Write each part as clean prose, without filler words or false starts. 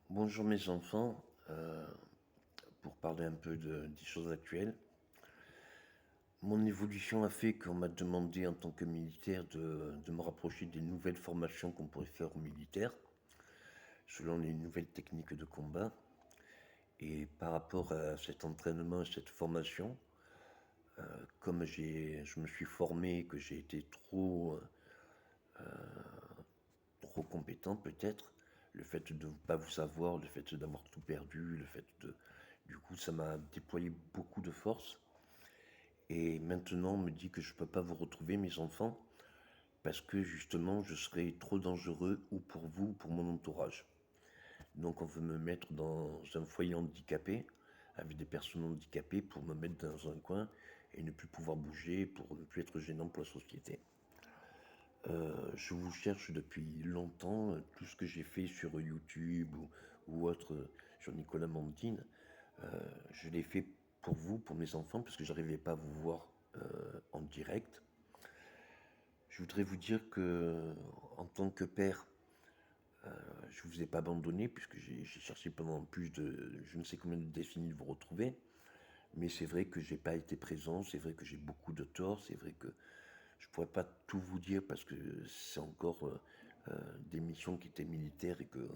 Bonjour mes enfants, pour parler un peu des choses actuelles. Mon évolution a fait qu'on m'a demandé en tant que militaire de me rapprocher des nouvelles formations qu'on pourrait faire aux militaires, selon les nouvelles techniques de combat. Et par rapport à cet entraînement et cette formation, comme je me suis formé, que j'ai été trop compétent peut-être, le fait de ne pas vous savoir, le fait d'avoir tout perdu, le fait de... Du coup, ça m'a déployé beaucoup de force. Et maintenant, on me dit que je ne peux pas vous retrouver, mes enfants, parce que justement, je serais trop dangereux ou pour vous ou pour mon entourage. Donc, on veut me mettre dans un foyer handicapé, avec des personnes handicapées, pour me mettre dans un coin et ne plus pouvoir bouger, pour ne plus être gênant pour la société. Je vous cherche depuis longtemps, tout ce que j'ai fait sur YouTube ou autre, sur Nicolas Mandine, je l'ai fait pour vous, pour mes enfants, parce que j'arrivais pas à vous voir en direct. Je voudrais vous dire que, en tant que père, je ne vous ai pas abandonné, puisque j'ai cherché pendant plus de je ne sais combien de décennies de vous retrouver. Mais c'est vrai que j'ai pas été présent, c'est vrai que j'ai beaucoup de torts, c'est vrai que je pourrais pas tout vous dire parce que c'est encore des missions qui étaient militaires et que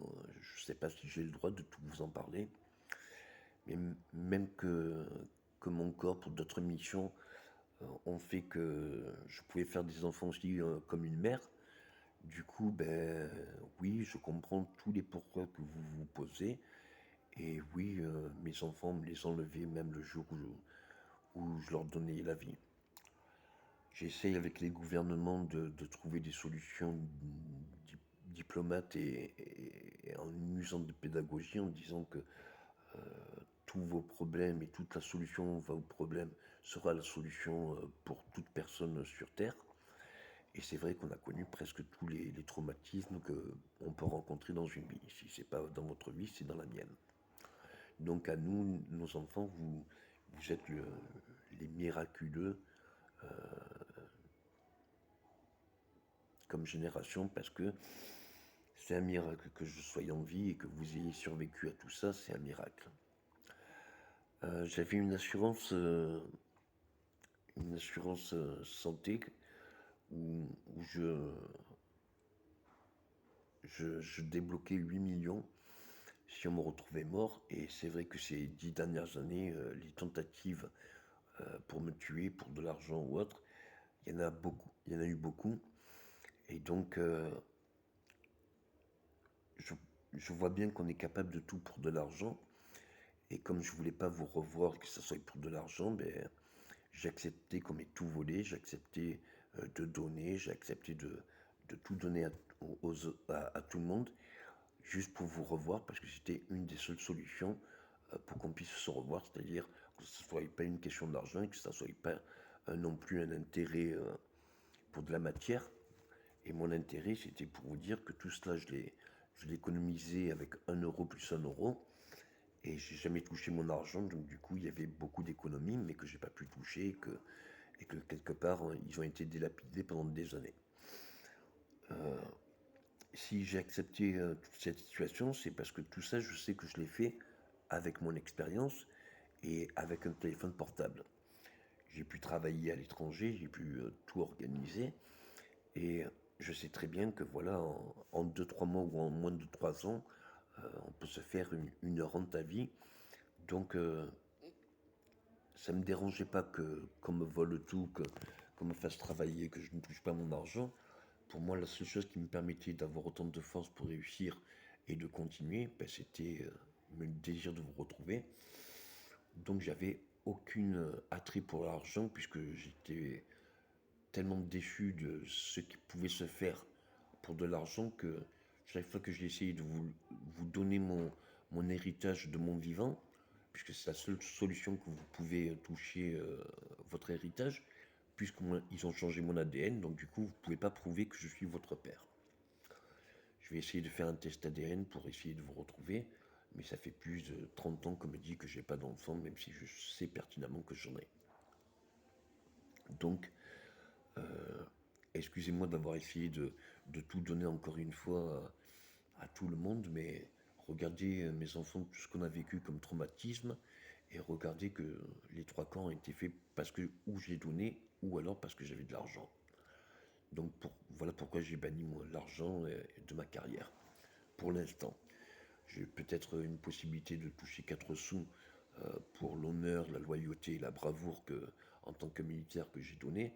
je sais pas si j'ai le droit de tout vous en parler. Mais même que mon corps pour d'autres missions ont fait que je pouvais faire des enfants aussi comme une mère. Du coup, ben oui, je comprends tous les pourquoi que vous vous posez. Et oui, mes enfants me les enlevaient même le jour où je leur donnais la vie. J'essaye avec les gouvernements de trouver des solutions diplomates et en usant de pédagogie, en disant que tous vos problèmes et toute la solution à vos problèmes sera la solution pour toute personne sur Terre. Et c'est vrai qu'on a connu presque tous les traumatismes qu'on peut rencontrer dans une vie. Si c'est pas dans votre vie, c'est dans la mienne. Donc à nous, nos enfants, vous êtes les miraculeux comme génération parce que c'est un miracle que je sois en vie et que vous ayez survécu à tout ça, c'est un miracle. J'avais une assurance santé où je débloquais 8 millions si on me retrouvait mort. Et c'est vrai que ces 10 dernières années, les tentatives pour me tuer, pour de l'argent ou autre, il y en a beaucoup, il y en a eu beaucoup. Et donc, je, je vois bien qu'on est capable de tout pour de l'argent. Et comme je voulais pas vous revoir, que ce soit pour de l'argent, ben, j'ai accepté qu'on m'ait tout volé, j'ai accepté de donner, j'ai accepté de tout donner à tout le monde, juste pour vous revoir, parce que c'était une des seules solutions pour qu'on puisse se revoir, c'est-à-dire que ce ne soit pas une question d'argent et que ça ne soit pas non plus un intérêt pour de la matière. Et mon intérêt, c'était pour vous dire que tout cela, je l'ai économisé avec 1 euro plus 1 euro. Et j'ai jamais touché mon argent, donc du coup, il y avait beaucoup d'économies, mais que j'ai pas pu toucher et que quelque part, ils ont été délapidés pendant des années. Si j'ai accepté toute cette situation, c'est parce que tout ça, je sais que je l'ai fait avec mon expérience et avec un téléphone portable. J'ai pu travailler à l'étranger, j'ai pu tout organiser. Et je sais très bien que voilà, en 2-3 mois ou en moins de 3 ans, on peut se faire une rente à vie. Donc, ça me dérangeait pas qu'on me vole tout, qu'on me fasse travailler, que je ne touche pas mon argent. Pour moi, la seule chose qui me permettait d'avoir autant de force pour réussir et de continuer, ben, c'était le désir de vous retrouver. Donc, j'avais aucune attrait pour l'argent puisque j'étais tellement déçu de ce qui pouvait se faire pour de l'argent que chaque fois que j'ai essayé de vous donner mon héritage de mon vivant, puisque c'est la seule solution que vous pouvez toucher votre héritage, puisqu'ils ont changé mon ADN, donc du coup, vous ne pouvez pas prouver que je suis votre père. Je vais essayer de faire un test ADN pour essayer de vous retrouver, mais ça fait plus de 30 ans qu'on me dit que j'ai pas d'enfant, même si je sais pertinemment que j'en ai. Donc, excusez-moi d'avoir essayé de tout donner encore une fois à tout le monde, mais Regardez mes enfants, tout ce qu'on a vécu comme traumatisme, et regardez que les trois camps ont été faits parce que ou j'ai donné, ou alors parce que j'avais de l'argent. Donc voilà pourquoi j'ai banni moi l'argent de ma carrière, pour l'instant. J'ai peut-être une possibilité de toucher 4 sous pour l'honneur, la loyauté et la bravoure que, en tant que militaire que j'ai donné.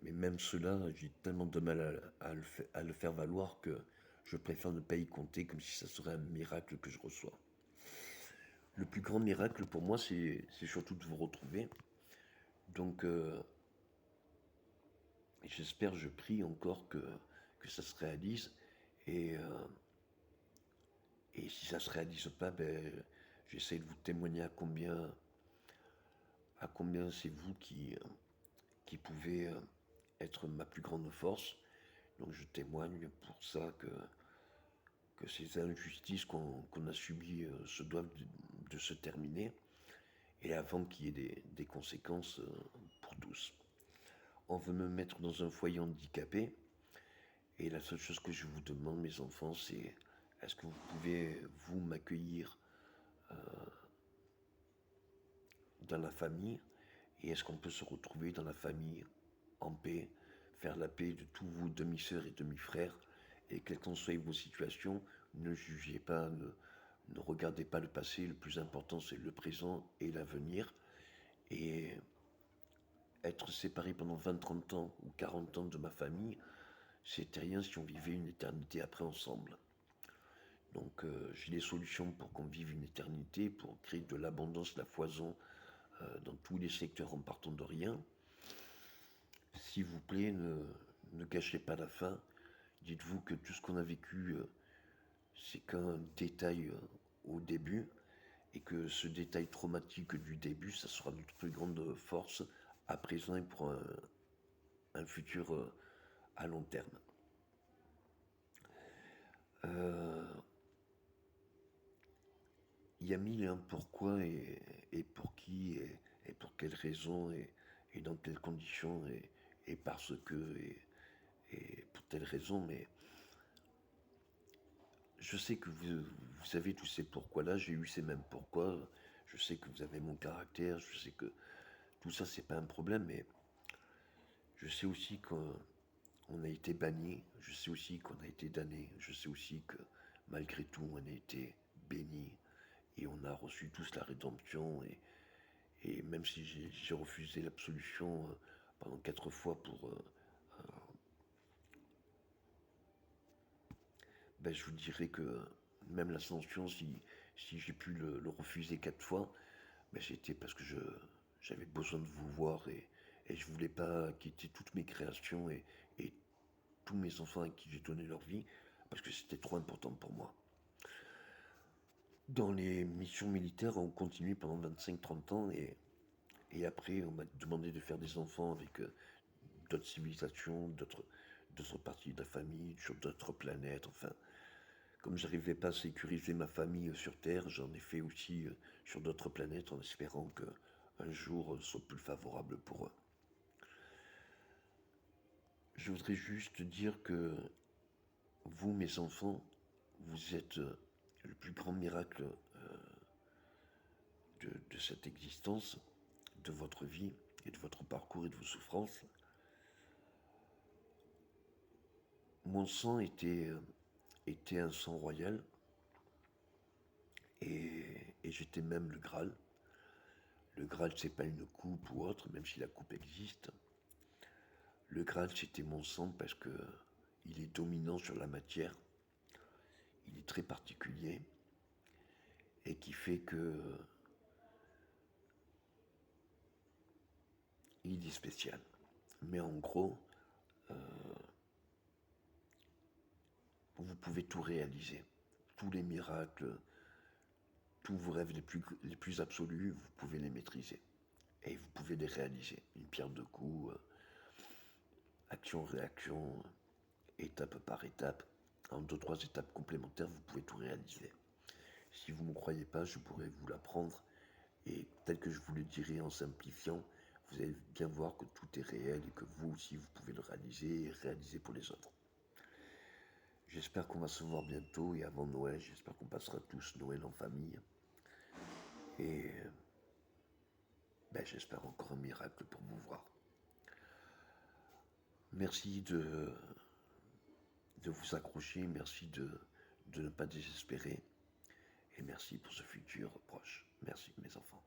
Mais même cela, j'ai tellement de mal à le faire valoir que je préfère ne pas y compter comme si ça serait un miracle que je reçois. Le plus grand miracle pour moi, c'est surtout de vous retrouver. Donc j'espère, je prie encore que ça se réalise. Et, euh, et si ça se réalise pas, ben, j'essaie de vous témoigner à combien c'est vous qui pouvez être ma plus grande force. Donc je témoigne pour ça que ces injustices qu'on a subies se doivent de se terminer et avant qu'il y ait des conséquences pour tous. On veut me mettre dans un foyer handicapé et la seule chose que je vous demande, mes enfants, c'est est-ce que vous pouvez, vous, m'accueillir dans la famille et est-ce qu'on peut se retrouver dans la famille en paix, faire la paix de tous vos demi-sœurs et demi-frères et quelles qu'en soient vos situations, ne jugez pas, ne regardez pas le passé, le plus important c'est le présent et l'avenir et être séparé pendant 20, 30 ans ou 40 ans de ma famille, c'était rien si on vivait une éternité après ensemble. Donc j'ai les solutions pour qu'on vive une éternité, pour créer de l'abondance, la foison dans tous les secteurs en partant de rien. S'il vous plaît, ne gâchez pas la fin. Dites-vous que tout ce qu'on a vécu, c'est qu'un détail au début, et que ce détail traumatique du début, ça sera notre plus grande force à présent et pour un futur à long terme. Il y a mille et un pourquoi et pour qui et pour quelles raisons et dans quelles conditions et parce que et pour telle raison, mais je sais que vous avez tous ces pourquoi-là, j'ai eu ces mêmes pourquoi, je sais que vous avez mon caractère, je sais que tout ça c'est pas un problème, mais je sais aussi qu'on a été banni, je sais aussi qu'on a été damné, je sais aussi que malgré tout on a été béni et on a reçu tous la rédemption et même si j'ai refusé l'absolution pendant 4 fois pour ben, je vous dirais que même l'ascension, si j'ai pu le refuser 4 fois, ben, c'était parce que j'avais besoin de vous voir et je voulais pas quitter toutes mes créations et tous mes enfants à qui j'ai donné leur vie, parce que c'était trop important pour moi. Dans les missions militaires, on continue pendant 25-30 ans et après on m'a demandé de faire des enfants avec d'autres civilisations, d'autres parties de la famille, sur d'autres planètes, enfin. Comme j'arrivais pas à sécuriser ma famille sur Terre, j'en ai fait aussi sur d'autres planètes en espérant que un jour soit plus favorable pour eux. Je voudrais juste dire que vous, mes enfants, vous êtes le plus grand miracle de cette existence, de votre vie et de votre parcours et de vos souffrances. Mon sang était un sang royal et j'étais même le Graal. Le Graal, c'est pas une coupe ou autre, même si la coupe existe. Le Graal, c'était mon sang parce que il est dominant sur la matière, il est très particulier et qui fait que il est spécial. Mais en gros, vous pouvez tout réaliser. Tous les miracles, tous vos rêves les plus absolus, vous pouvez les maîtriser. Et vous pouvez les réaliser. Une pierre deux coups, action-réaction, étape par étape. En 2, 3 étapes complémentaires, vous pouvez tout réaliser. Si vous ne me croyez pas, je pourrais vous l'apprendre. Et tel que je vous le dirai en simplifiant, vous allez bien voir que tout est réel et que vous aussi, vous pouvez le réaliser et réaliser pour les autres. J'espère qu'on va se voir bientôt et avant Noël, j'espère qu'on passera tous Noël en famille. Et j'espère encore un miracle pour vous voir. Merci de vous accrocher, merci de ne pas désespérer et merci pour ce futur proche. Merci mes enfants.